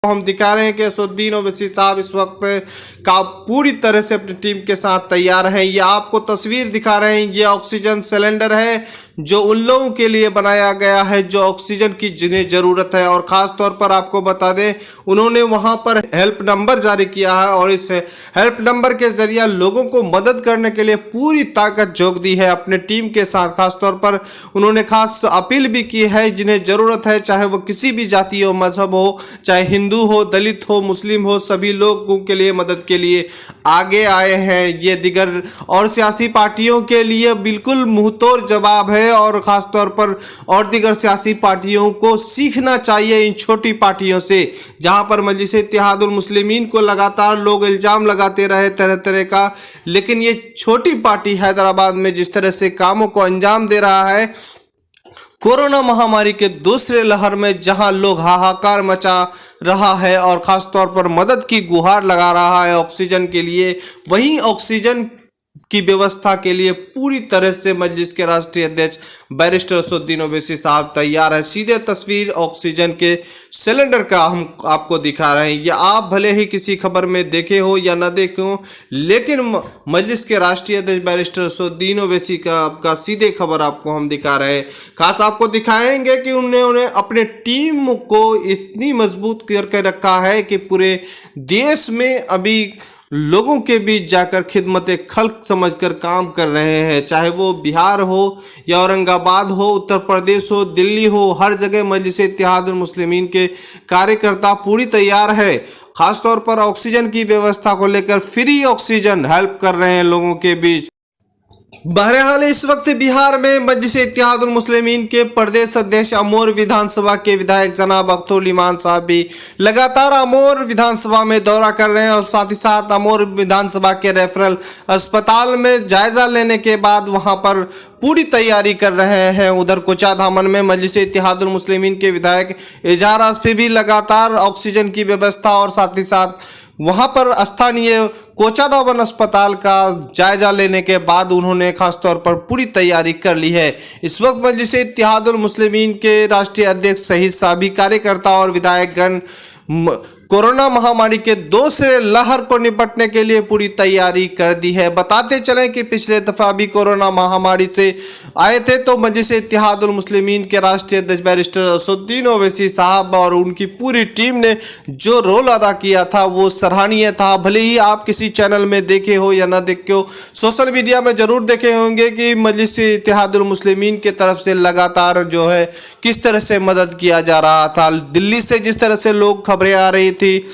हम दिखा रहे हैं कि असदुद्दीन ओवैसी साहब इस वक्त का पूरी तरह से अपनी टीम के साथ तैयार हैं। ये आपको तस्वीर दिखा रहे हैं, ये ऑक्सीजन सिलेंडर है जो उन लोगों के लिए बनाया गया है जो ऑक्सीजन की जिन्हें ज़रूरत है। और ख़ास तौर पर आपको बता दें, उन्होंने वहां पर हेल्प नंबर जारी किया है और इस हेल्प नंबर के जरिए लोगों को मदद करने के लिए पूरी ताकत झोंक दी है अपने टीम के साथ। खास तौर पर उन्होंने खास अपील भी की है, जिन्हें ज़रूरत है, चाहे वो किसी भी जाति हो, मजहब हो, चाहे हिंदू हो, दलित हो, मुस्लिम हो, सभी लोगों के लिए मदद के लिए आगे आए हैं। ये दिगर और सियासी पार्टियों के लिए बिल्कुल मुंहतोड़ जवाब है और ख़ास तौर पर और दिगर सियासी पार्टियों को सीखना चाहिए इन छोटी पार्टियों से, जहां पर मजलिस इत्तेहादुल मुस्लिमीन को लगातार लोग इल्ज़ाम लगाते रहे तरह तरह का, लेकिन ये छोटी पार्टी हैदराबाद में जिस तरह से कामों को अंजाम दे रहा है, कोरोना महामारी के दूसरे लहर में जहां लोग हाहाकार मचा रहा है और ख़ास तौर पर मदद की गुहार लगा रहा है ऑक्सीजन के लिए, वहीं ऑक्सीजन की व्यवस्था के लिए पूरी तरह से मजलिस के राष्ट्रीय अध्यक्ष बैरिस्टर असदुद्दीन ओवैसी साहब तैयार है। सीधे तस्वीर ऑक्सीजन के सिलेंडर का हम आपको दिखा रहे हैं। ये आप भले ही किसी खबर में देखे हो या न देखे हो, लेकिन मजलिस के राष्ट्रीय अध्यक्ष बैरिस्टर असदुद्दीन ओवैसी का आपका सीधे खबर आपको हम दिखा रहे हैं। खास आपको दिखाएंगे कि उन्होंने अपने टीम को इतनी मजबूत करके रखा है कि पूरे देश में अभी लोगों के बीच जाकर खिदमत खल्क समझकर काम कर रहे हैं, चाहे वो बिहार हो या औरंगाबाद हो, उत्तर प्रदेश हो, दिल्ली हो, हर जगह मजलिस इत्तेहादुल मुस्लिमीन के कार्यकर्ता पूरी तैयार है। खास तौर पर ऑक्सीजन की व्यवस्था को लेकर फ्री ऑक्सीजन हेल्प कर रहे हैं लोगों के बीच। बहरहाल इस वक्त बिहार में मजलिस इत्तेहादुल मुस्लिमीन के प्रदेश अध्यक्ष अमोर विधानसभा के विधायक जनाब अख्तरुल इमान साहब भी लगातार अमोर विधानसभा में दौरा कर रहे हैं और साथ ही साथ अमोर विधानसभा के रेफरल अस्पताल में जायजा लेने के बाद वहां पर पूरी तैयारी कर रहे हैं। उधर कोचाधामन में मजलिस इत्तेहादुल मुस्लिमीन के विधायक इजहार आसफी भी लगातार ऑक्सीजन की व्यवस्था और साथ ही साथ वहां पर स्थानीय कोचाधामन अस्पताल का जायजा लेने के बाद उन्होंने खासतौर पर पूरी तैयारी कर ली है। इस वक्त मजलिस इत्तेहादुल मुस्लिमीन के राष्ट्रीय अध्यक्ष सहित सभी कार्यकर्ता और विधायकगण कोरोना महामारी के दूसरे लहर को निपटने के लिए पूरी तैयारी कर दी है। बताते चलें कि पिछले दफ़ा भी कोरोना महामारी से आए थे तो मजलिस इत्तेहादुल मुस्लिमीन के राष्ट्रीय अध्यक्ष बैरिस्टर असदुद्दीन ओवैसी साहब और उनकी पूरी टीम ने जो रोल अदा किया था वो सराहनीय था। भले ही आप किसी चैनल में देखे हो या ना देखे हो, सोशल मीडिया में ज़रूर देखे होंगे कि मजलिस इत्तेहादुल मुस्लिमीन की तरफ से लगातार जो है किस तरह से मदद किया जा रहा था। दिल्ली से जिस तरह से लोग खबरें आ रही थी,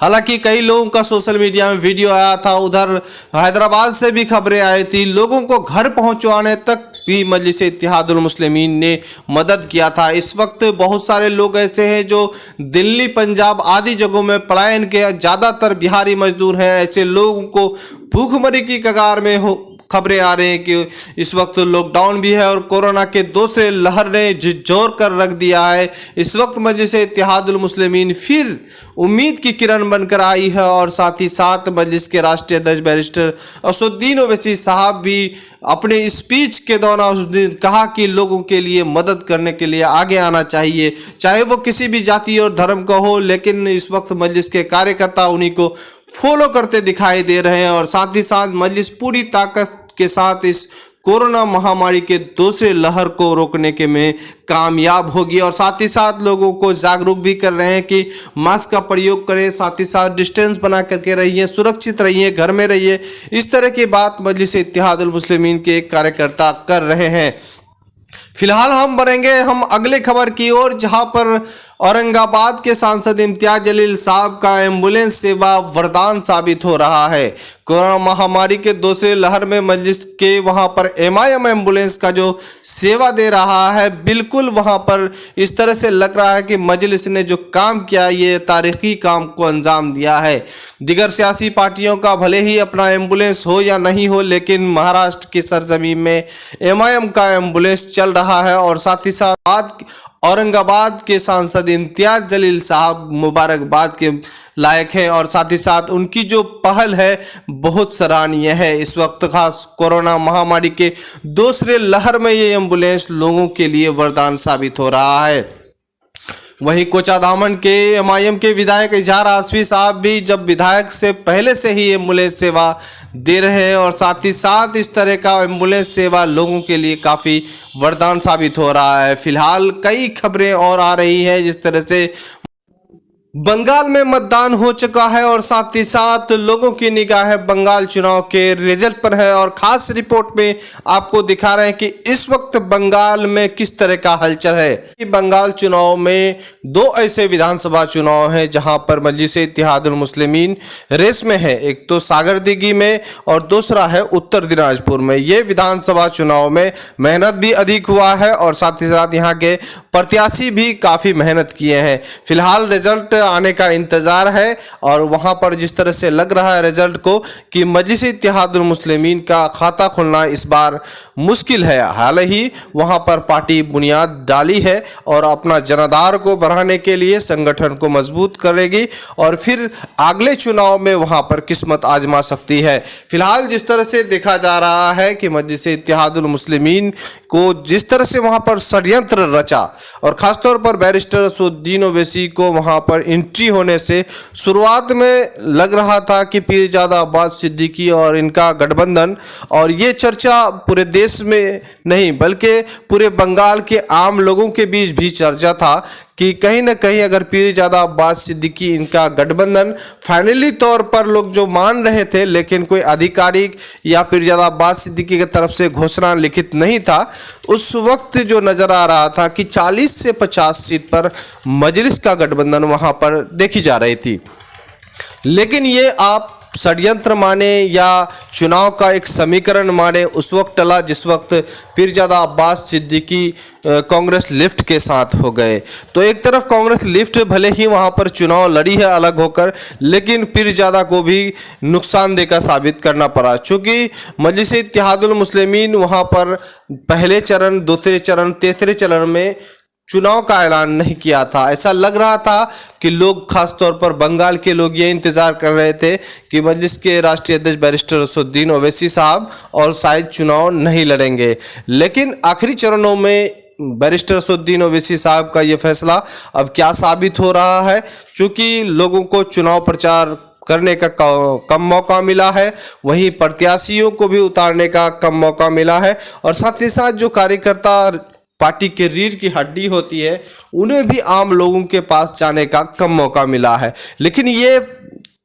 हालांकि कई लोगों का सोशल मीडिया में वीडियो आया था, उधर हैदराबाद से भी खबरें आई थी, लोगों को घर पहुंचाने तक भी मजलिस इत्तेहादुल मुस्लिमीन ने मदद किया था। इस वक्त बहुत सारे लोग ऐसे हैं जो दिल्ली, पंजाब आदि जगहों में पलायन के, ज़्यादातर बिहारी मजदूर हैं। ऐसे लोगों को भूखमरी की कगार में खबरें आ रही हैं कि इस वक्त लॉकडाउन भी है और कोरोना के दूसरे लहर ने झिझोर कर रख दिया है। इस वक्त मजलिस इत्तेहादुल मुस्लिमीन फिर उम्मीद की किरण बनकर आई है और साथ ही साथ मजलिस के राष्ट्रीय अध्यक्ष बैरिस्टर असदुद्दीन ओवैसी साहब भी अपने स्पीच के दौरान उस दिन कहा कि लोगों के लिए मदद करने के लिए आगे आना चाहिए, चाहे वो किसी भी जाति और धर्म का हो, लेकिन इस वक्त मजलिस के कार्यकर्ता उन्हीं को फॉलो करते दिखाई दे रहे हैं और साथ ही साथ मजलिस पूरी ताकत के साथ इस कोरोना महामारी के दूसरे लहर को रोकने के में कामयाब होगी और साथ ही साथ लोगों को जागरूक भी कर रहे हैं कि मास्क का प्रयोग करें, साथ ही साथ डिस्टेंस बना करके रहिए, सुरक्षित रहिए, घर में रहिए। इस तरह की बात मजलिस इत्तेहादुल मुस्लिमीन के कार्यकर्ता कर रहे हैं। फिलहाल हम बढ़ेंगे हम अगले खबर की ओर, जहां पर औरंगाबाद के सांसद इम्तियाज जलील साहब का एम्बुलेंस सेवा वरदान साबित हो रहा है। कोरोना महामारी के दूसरे लहर में मजलिस के वहां पर एमआईएम एम्बुलेंस का जो सेवा दे रहा है, बिल्कुल वहां पर इस तरह से लग रहा है कि मजलिस ने जो काम किया ये तारीखी काम को अंजाम दिया है। दिगर सियासी पार्टियों का भले ही अपना एम्बुलेंस हो या नहीं हो, लेकिन महाराष्ट्र की सरजमीन में एमआईएम का एम्बुलेंस चल रहा है और साथ ही साथ औरंगाबाद के सांसद इम्तियाज जलील साहब मुबारकबाद के लायक है और साथ ही साथ उनकी जो पहल है बहुत सराहनीय है। इस वक्त खास कोरोना महामारी के दूसरे लहर में ये एम्बुलेंस लोगों के लिए वरदान साबित हो रहा है। वहीं कोचाधामन के एमआईएम के विधायक इजहार आसफी साहब भी जब विधायक से पहले से ही एम्बुलेंस सेवा दे रहे हैं और साथ ही साथ इस तरह का एम्बुलेंस सेवा लोगों के लिए काफ़ी वरदान साबित हो रहा है। फिलहाल कई खबरें और आ रही है जिस तरह से बंगाल में मतदान हो चुका है और साथ ही साथ लोगों की निगाह बंगाल चुनाव के रिजल्ट पर है और खास रिपोर्ट में आपको दिखा रहे हैं कि इस वक्त बंगाल में किस तरह का हलचल है। कि बंगाल चुनाव में दो ऐसे विधानसभा चुनाव हैं जहां पर मजलिस-ए-इत्तेहादुल मुस्लिमीन रेस में है, एक तो सागरदिघी में और दूसरा है उत्तर दिनाजपुर में। ये विधानसभा चुनाव में मेहनत भी अधिक हुआ है और साथ ही साथ यहाँ के प्रत्याशी भी काफ़ी मेहनत किए हैं। फिलहाल रिजल्ट आने का इंतजार है और वहां पर जिस तरह से लग रहा है रिजल्ट को कि मजलिस-ए-इत्तेहादुल मुस्लिमीन का खाता खुलना इस बार मुश्किल है। हाल ही वहां पर पार्टी बुनियाद डाली है और अपना जनाधार को बढ़ाने के लिए संगठन को मजबूत करेगी और फिर अगले चुनाव में वहां पर किस्मत आजमा सकती है। फिलहाल जिस तरह से देखा जा रहा है कि मजलिस-ए-इत्तेहादुल मुस्लिमीन को जिस तरह से वहां पर षड्यंत्र रचा और खासतौर पर बैरिस्टर असदुद्दीन ओवैसी को वहां पर एंट्री होने से शुरुआत में लग रहा था कि पीरजादा अब्बास सिद्दीकी और इनका गठबंधन, और ये चर्चा पूरे देश में नहीं बल्कि पूरे बंगाल के आम लोगों के बीच भी चर्चा था कि कहीं ना कहीं अगर पीरजादा अब्बास सिद्दीकी इनका गठबंधन फाइनली तौर पर लोग जो मान रहे थे, लेकिन कोई आधिकारिक या पीरजादा अब्बास सिद्दीकी की तरफ से घोषणा लिखित नहीं था, उस वक्त जो नजर आ रहा था कि 40 से 50 सीट पर मजलिस का गठबंधन वहां पर देखी जा रही थी। लेकिन ये आप षड्यंत्र माने या चुनाव का एक समीकरण माने उस वक्त टला जिस वक्त पीरजादा अब्बास सिद्दीकी कांग्रेस लिफ्ट के साथ हो गए। तो एक तरफ कांग्रेस लिफ्ट भले ही वहां पर चुनाव लड़ी है अलग होकर, लेकिन पीरजादा को भी नुकसानदेह का साबित करना पड़ा, चूँकि मजलिस-ए-इत्तेहादुल मुस्लिमीन वहां पर पहले चरण, दूसरे चरण, तीसरे चरण में चुनाव का ऐलान नहीं किया था। ऐसा लग रहा था कि लोग, खासतौर पर बंगाल के लोग, ये इंतज़ार कर रहे थे कि मजलिस के राष्ट्रीय अध्यक्ष बैरिस्टर असदुद्दीन ओवैसी साहब और शायद चुनाव नहीं लड़ेंगे। लेकिन आखिरी चरणों में बैरिस्टर असदुद्दीन ओवैसी साहब का ये फैसला अब क्या साबित हो रहा है, चूँकि लोगों को चुनाव प्रचार करने का कम मौका मिला है, वहीं प्रत्याशियों को भी उतारने का कम मौका मिला है और साथ ही साथ जो कार्यकर्ता पार्टी के रीढ़ की हड्डी होती है उन्हें भी आम लोगों के पास जाने का कम मौका मिला है। लेकिन ये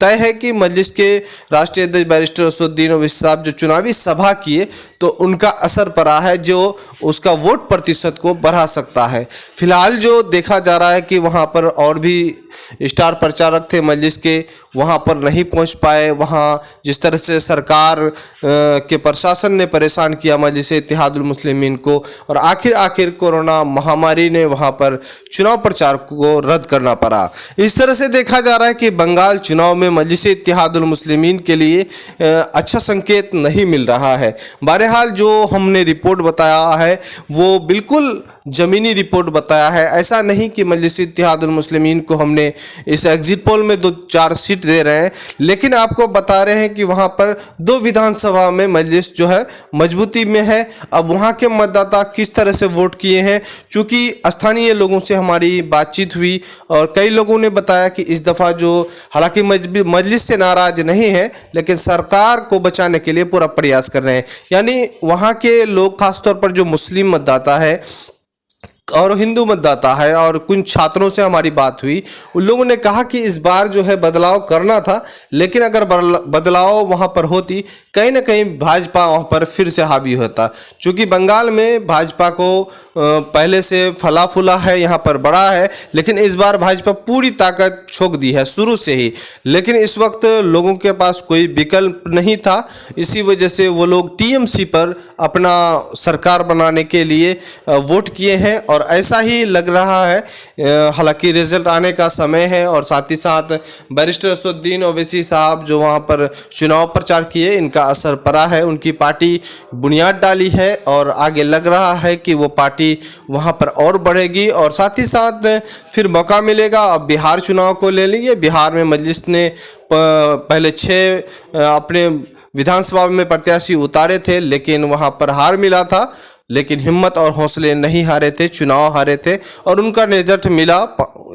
तय है कि मजलिस के राष्ट्रीय अध्यक्ष बैरिस्टर असदुद्दीन ओवैसी साहब जो चुनावी सभा किए तो उनका असर पड़ा है जो उसका वोट प्रतिशत को बढ़ा सकता है। फिलहाल जो देखा जा रहा है कि वहाँ पर और भी स्टार प्रचारक थे मजलिस के, वहाँ पर नहीं पहुँच पाए। वहाँ जिस तरह से सरकार के प्रशासन ने परेशान किया मजलिस-ए-इत्तेहादुल मुस्लिमीन को और आखिर कोरोना महामारी ने वहाँ पर चुनाव प्रचार को रद्द करना पड़ा। इस तरह से देखा जा रहा है कि बंगाल चुनाव में मजलिस-ए-इत्तेहादुल मुस्लिमीन के लिए अच्छा संकेत नहीं मिल रहा है। बहरहाल जो हमने रिपोर्ट बताया है वो बिल्कुल ज़मीनी रिपोर्ट बताया है। ऐसा नहीं कि मजलिस-ए-इत्तेहादुल मुस्लिमीन को हमने इस एग्जिट पोल में 2-4 सीट दे रहे हैं, लेकिन आपको बता रहे हैं कि वहाँ पर 2 विधानसभा में मजलिस जो है मजबूती में है। अब वहाँ के मतदाता किस तरह से वोट किए हैं, चूँकि स्थानीय लोगों से हमारी बातचीत हुई और कई लोगों ने बताया कि इस दफ़ा जो, हालांकि मजलिस से नाराज़ नहीं है, लेकिन सरकार को बचाने के लिए पूरा प्रयास कर रहे हैं। यानी वहाँ के लोग, खासतौर पर जो मुस्लिम मतदाता है और हिंदू मतदाता है, और कुछ छात्रों से हमारी बात हुई, उन लोगों ने कहा कि इस बार जो है बदलाव करना था, लेकिन अगर बदलाव वहाँ पर होती, कहीं ना कहीं भाजपा वहाँ पर फिर से हावी होता। चूँकि बंगाल में भाजपा को पहले से फला फूला है, यहाँ पर बड़ा है, लेकिन इस बार भाजपा पूरी ताकत झोंक दी है शुरू से ही। लेकिन इस वक्त लोगों के पास कोई विकल्प नहीं था, इसी वजह से वो लोग टीएमसी पर अपना सरकार बनाने के लिए वोट किए हैं और ऐसा ही लग रहा है। हालांकि रिजल्ट आने का समय है और साथ ही साथ बैरिस्टर असदुद्दीन ओवैसी साहब जो वहाँ पर चुनाव प्रचार किए, इनका असर पड़ा है। उनकी पार्टी बुनियाद डाली है और आगे लग रहा है कि वो पार्टी वहाँ पर और बढ़ेगी और साथ ही साथ फिर मौका मिलेगा। अब बिहार चुनाव को ले लीजिए, बिहार में मजलिस ने पहले 6 अपने विधानसभा में प्रत्याशी उतारे थे, लेकिन वहाँ पर हार मिला था। लेकिन हिम्मत और हौसले नहीं हारे थे, चुनाव हारे थे और उनका रिजल्ट मिला।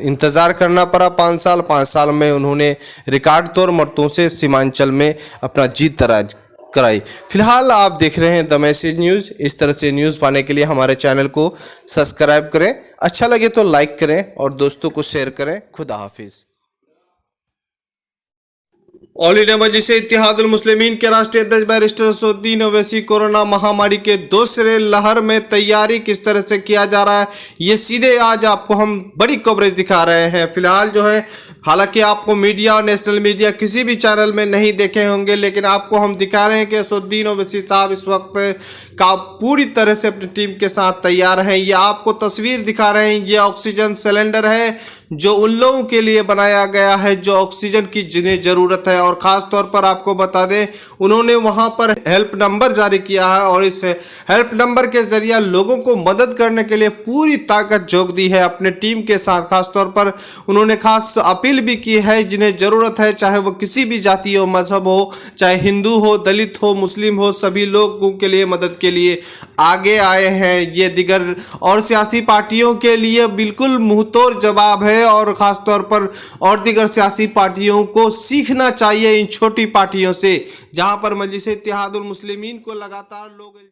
इंतज़ार करना पड़ा 5 साल में उन्होंने रिकॉर्ड तोड़ मतों से सीमांचल में अपना जीत दराज कराई। फिलहाल आप देख रहे हैं द मैसेज न्यूज़। इस तरह से न्यूज़ पाने के लिए हमारे चैनल को सब्सक्राइब करें, अच्छा लगे तो लाइक करें और दोस्तों को शेयर करें। खुदा हाफिज़। ऑल इंडिया मजलिस इत्तेहादुल मुस्लिमीन के राष्ट्रीय अध्यक्ष बैरिस्टर असदुद्दीन ओवैसी कोरोना महामारी के दूसरे लहर में तैयारी किस तरह से किया जा रहा है, ये सीधे आज आपको हम बड़ी कवरेज दिखा रहे हैं। फिलहाल जो है, हालांकि आपको मीडिया और नेशनल मीडिया किसी भी चैनल में नहीं देखे होंगे, लेकिन आपको हम दिखा रहे हैं कि असदुद्दीन ओवैसी साहब इस वक्त का पूरी तरह से अपनी टीम के साथ तैयार हैं। ये आपको तस्वीर दिखा रहे हैं, ये ऑक्सीजन सिलेंडर है जो उन लोगों के लिए बनाया गया है जो ऑक्सीजन की जिन्हें ज़रूरत है। और ख़ास तौर पर आपको बता दें, उन्होंने वहां पर हेल्प नंबर जारी किया है और इस हेल्प नंबर के जरिए लोगों को मदद करने के लिए पूरी ताकत झोंक दी है अपने टीम के साथ। खास तौर पर उन्होंने खास अपील भी की है, जिन्हें ज़रूरत है, चाहे वो किसी भी जाति हो, मजहब हो, चाहे हिंदू हो, दलित हो, मुस्लिम हो, सभी लोगों के लिए मदद के लिए आगे आए हैं। ये दिगर और सियासी पार्टियों के लिए बिल्कुल मुंहतोड़ जवाब है और ख़ास तौर पर और दिगर सियासी पार्टियों को सीखना चाहिए इन छोटी पार्टियों से, जहां पर मजलिस इत्तेहादुल मुस्लिमीन को लगातार लोग